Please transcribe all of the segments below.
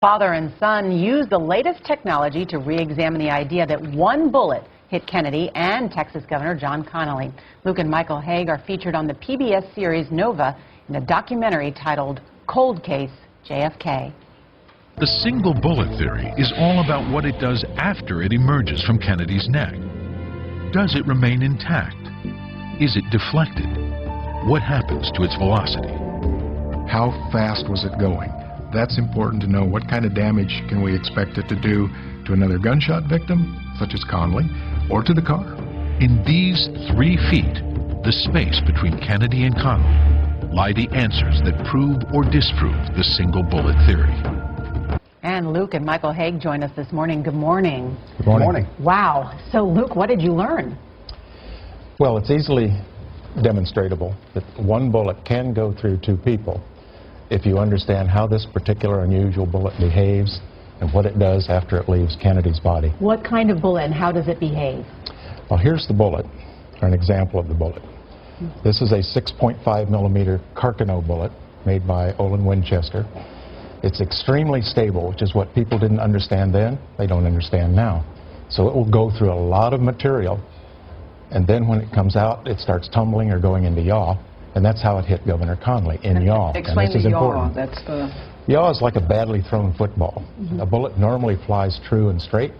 Father and son used the latest technology to re-examine the idea that one bullet hit Kennedy and Texas Governor John Connally. Luke and Michael Haag are featured on the PBS series Nova in a documentary titled Cold Case JFK. The single bullet theory is all about what it does after it emerges from Kennedy's neck. Does it remain intact? Is it deflected? What happens to its velocity? How fast was it going? That's important to know. What kind of damage can we expect it to do to another gunshot victim, such as Connally, or to the car? In these 3 feet, the space between Kennedy and Connally, lie the answers that prove or disprove the single bullet theory. And Luke and Michael Haag join us this morning. Good morning. Good morning. Wow. So, Luke, what did you learn? Well, it's easily demonstrable that one bullet can go through 2 people if you understand how this particular unusual bullet behaves and what it does after it leaves Kennedy's body. What kind of bullet and how does it behave? Well, here's the bullet, or an example of the bullet. This is a 6.5 millimeter Carcano bullet made by Olin Winchester. It's extremely stable, which is what people didn't understand then, they don't understand now. So it will go through a lot of material, and then when it comes out, it starts tumbling or going into yaw, and that's how it hit Governor Connally, in yaw. Explain and this the is yaw. important. That's the... Yaw is like a badly thrown football. A bullet normally flies true and straight.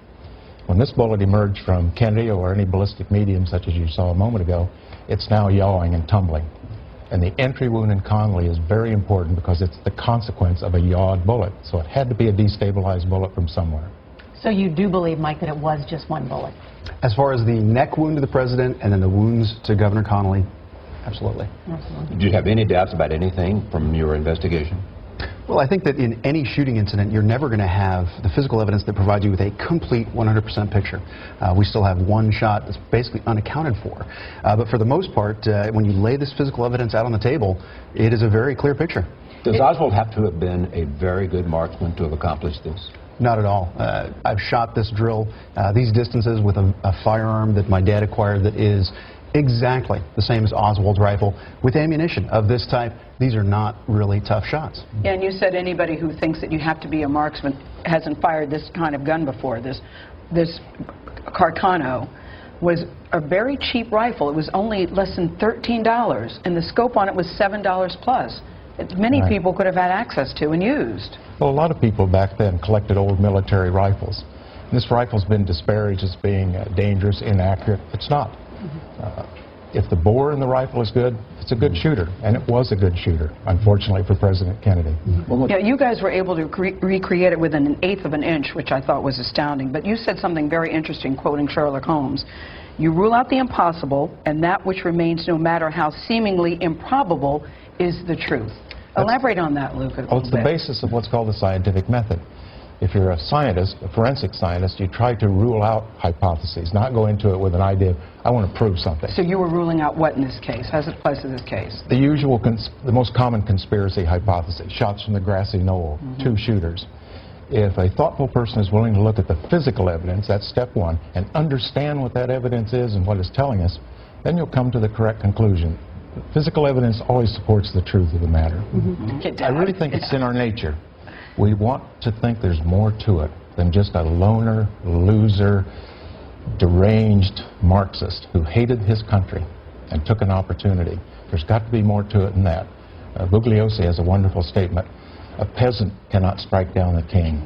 When this bullet emerged from Kennedy or any ballistic medium such as you saw a moment ago, it's now yawing and tumbling. And the entry wound in Connally is very important because it's the consequence of a yawed bullet. So it had to be a destabilized bullet from somewhere. So you do believe, Mike, that it was just one bullet? As far as the neck wound to the president and then the wounds to Governor Connally, absolutely. Did you have any doubts about anything from your investigation? Well, I think that in any shooting incident, you're never going to have the physical evidence that provides you with a complete 100% picture. We still have one shot that's basically unaccounted for. But for the most part, when you lay this physical evidence out on the table, it is a very clear picture. Does Oswald have to have been a very good marksman to have accomplished this? Not at all. I've shot this drill, these distances with a firearm that my dad acquired that is exactly the same as Oswald's rifle with ammunition of this type. These are not really tough shots. Yeah, and you said anybody who thinks that you have to be a marksman hasn't fired this kind of gun before. This Carcano was a very cheap rifle. It was only less than $13, and the scope on it was $7 plus. Many people could have had access to and used. Well, a lot of people back then collected old military rifles. This rifle's been disparaged as being dangerous, inaccurate. It's not. If the bore in the rifle is good, it's a good shooter, and it was a good shooter, unfortunately for President Kennedy. Yeah, you guys were able to recreate it within 1/8 of an inch, which I thought was astounding. But you said something very interesting, quoting Sherlock Holmes. You rule out the impossible, and that which remains, no matter how seemingly improbable, is the truth. Elaborate on that, Luke, a little It's the bit. basis of what's called the scientific method. If you're a scientist, a forensic scientist, you try to rule out hypotheses, not go into it with an idea of, I want to prove something. So you were ruling out what in this case, as it applies to this case? The usual, the most common conspiracy hypothesis, shots from the grassy knoll, 2 shooters. If a thoughtful person is willing to look at the physical evidence, that's step 1, and understand what that evidence is and what it's telling us, then you'll come to the correct conclusion. Physical evidence always supports the truth of the matter. I really think it's in our nature. We want to think there's more to it than just a loner, loser, deranged Marxist who hated his country and took an opportunity. There's got to be more to it than that. Bugliosi has a wonderful statement. A peasant cannot strike down a king.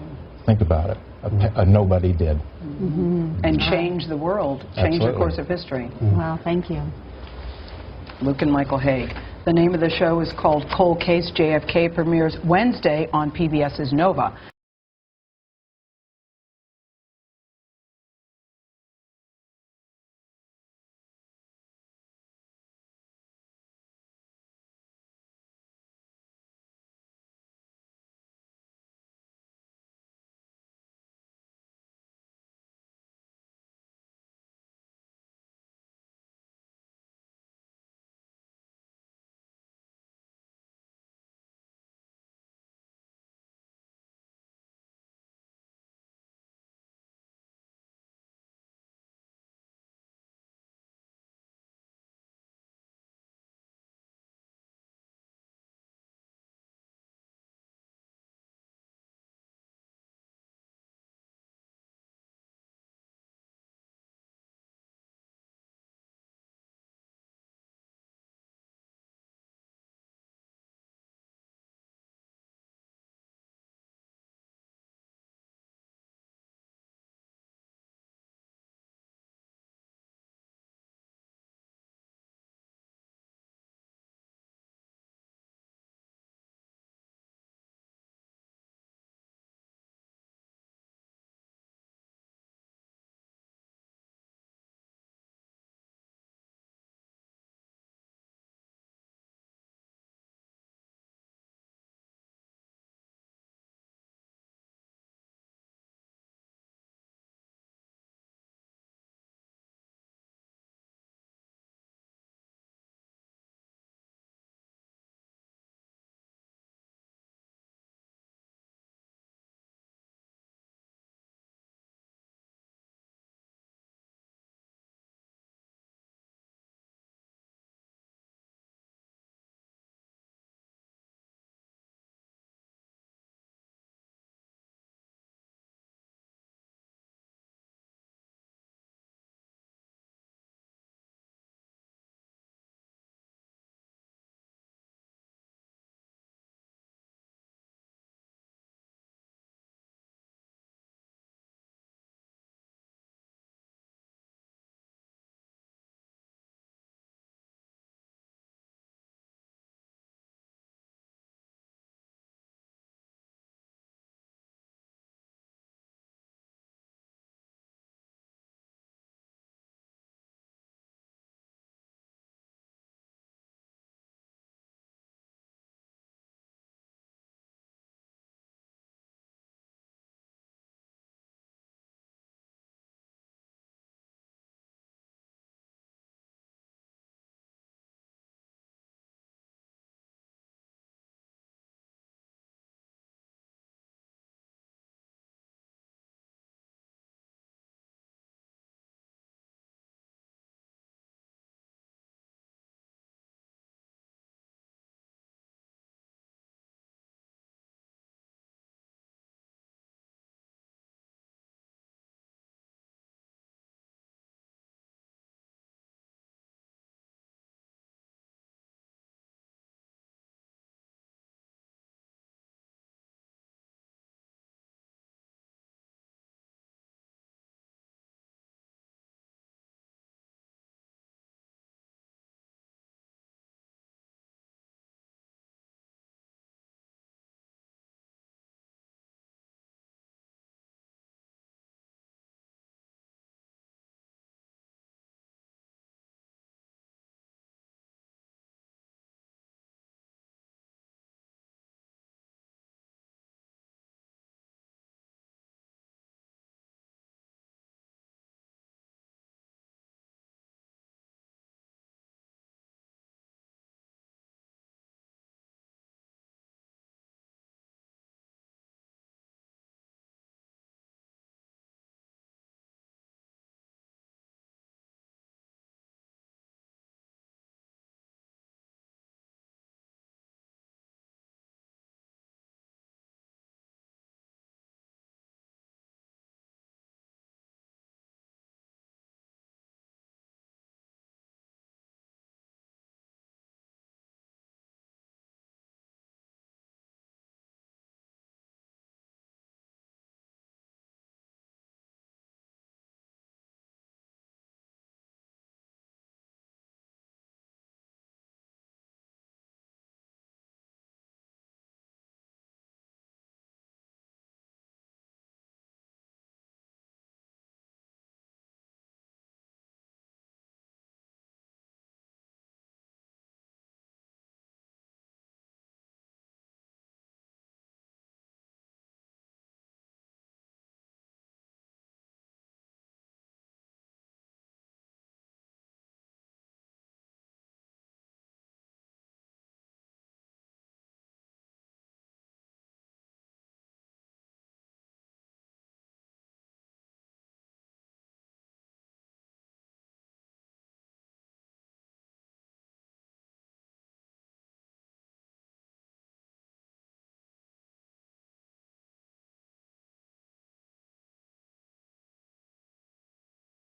Think about it. A nobody did. And change the world, change the course of history. Wow, thank you. Luke and Michael Haag. The name of the show is called Cold Case JFK, premieres Wednesday on PBS's Nova.